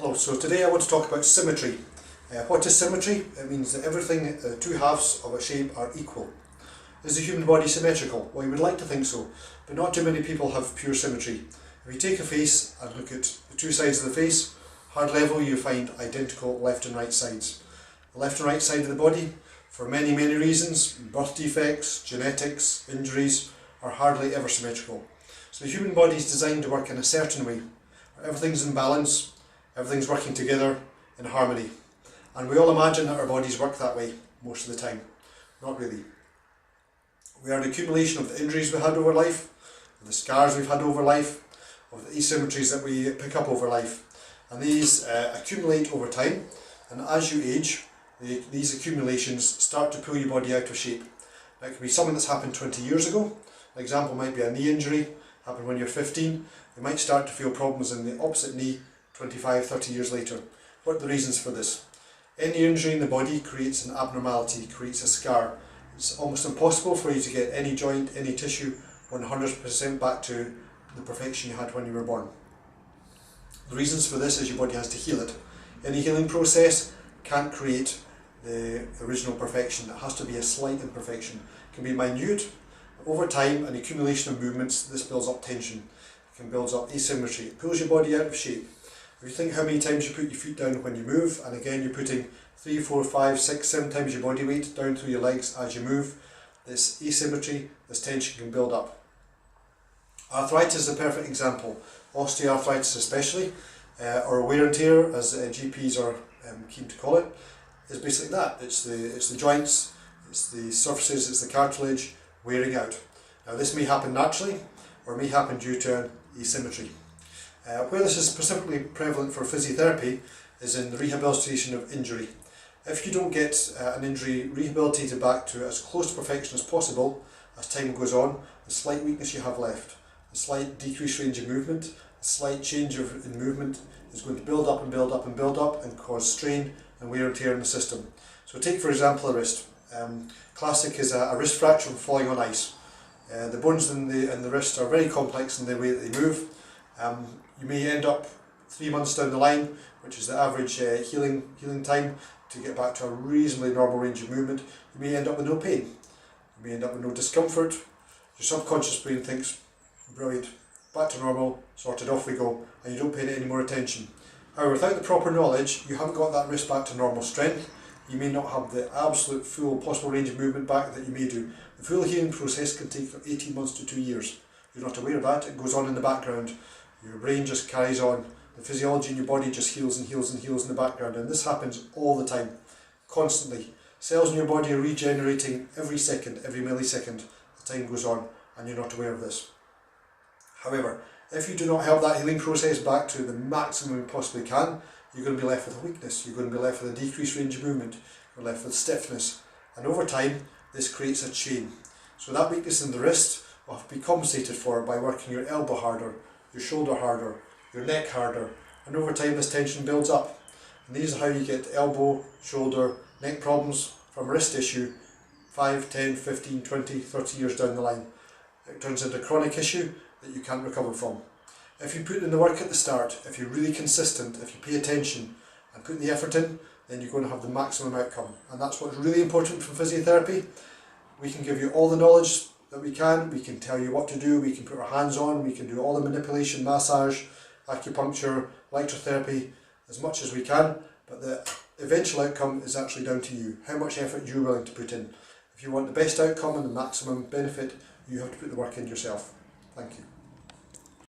Hello, so today I want to talk about symmetry. What is symmetry? It means that everything, two halves of a shape are equal. Is the human body symmetrical? Well, you would like to think so, but not too many people have pure symmetry. If you take a face and look at the two sides of the face, hard level you find identical left and right sides. The left and right side of the body, for many reasons, birth defects, genetics, injuries, are hardly ever symmetrical. So the human body is designed to work in a certain way. Everything's in balance, everything's working together in harmony. And we all imagine that our bodies work that way most of the time. Not really. We are an accumulation of the injuries we had over life, of the scars we've had over life, of the asymmetries that we pick up over life. And these accumulate over time, and as you age, these accumulations start to pull your body out of shape. That could be something that's happened 20 years ago. An example might be a knee injury, happened when you're 15. You might start to feel problems in the opposite knee 25, 30 years later. What are the reasons for this? Any injury in the body creates an abnormality, creates a scar. It's almost impossible for you to get any joint, any tissue 100% back to the perfection you had when you were born. The reasons for this is your body has to heal it. Any healing process can't create the original perfection. It has to be a slight imperfection. It can be minute. Over time, an accumulation of movements, this builds up tension. It can build up asymmetry. It pulls your body out of shape. If you think how many times you put your feet down when you move, and again you're putting 3, 4, 5, 6, 7 times your body weight down through your legs as you move, this asymmetry, this tension can build up. Arthritis is a perfect example. Osteoarthritis especially, or wear and tear as GPs are keen to call it, is basically that. It's the joints, it's the surfaces, it's the cartilage wearing out. Now this may happen naturally, or may happen due to an asymmetry. Where this is specifically prevalent for physiotherapy is in the rehabilitation of injury. If you don't get an injury rehabilitated back to as close to perfection as possible, as time goes on, the slight weakness you have left, the slight decreased range of movement, the slight change in movement is going to build up and build up and build up and cause strain and wear and tear in the system. So take for example a wrist. Classic is a wrist fracture from falling on ice. The bones in the wrist are very complex in the way that they move. You may end up 3 months down the line, which is the average healing time to get back to a reasonably normal range of movement. You may end up with no pain. You may end up with no discomfort. Your subconscious brain thinks, brilliant, back to normal, sorted, off we go, and you don't pay it any more attention. However, without the proper knowledge, you haven't got that wrist back to normal strength. You may not have the absolute full possible range of movement back that you may do. The full healing process can take from 18 months to 2 years. You're not aware of that, it goes on in the background. Your brain just carries on. The physiology in your body just heals and heals and heals in the background, and this happens all the time, constantly. Cells in your body are regenerating every second, every millisecond as time goes on, and you're not aware of this. However, if you do not help that healing process back to the maximum you possibly can, you're going to be left with a weakness, you're going to be left with a decreased range of movement, you're left with stiffness, and over time this creates a chain. So that weakness in the wrist will have to be compensated for by working your elbow harder, your shoulder harder, your neck harder, and over time this tension builds up. And these are how you get elbow, shoulder, neck problems from wrist issue 5, 10, 15, 20, 30 years down the line. It turns into a chronic issue that you can't recover from. If you put in the work at the start, if you're really consistent, if you pay attention and put the effort in, then you're going to have the maximum outcome. And that's what's really important from physiotherapy. We can give you all the knowledge that we can tell you what to do, we can put our hands on, we can do all the manipulation, massage, acupuncture, electrotherapy, as much as we can, but the eventual outcome is actually down to you, how much effort you're willing to put in. If you want the best outcome and the maximum benefit, you have to put the work in yourself. Thank you.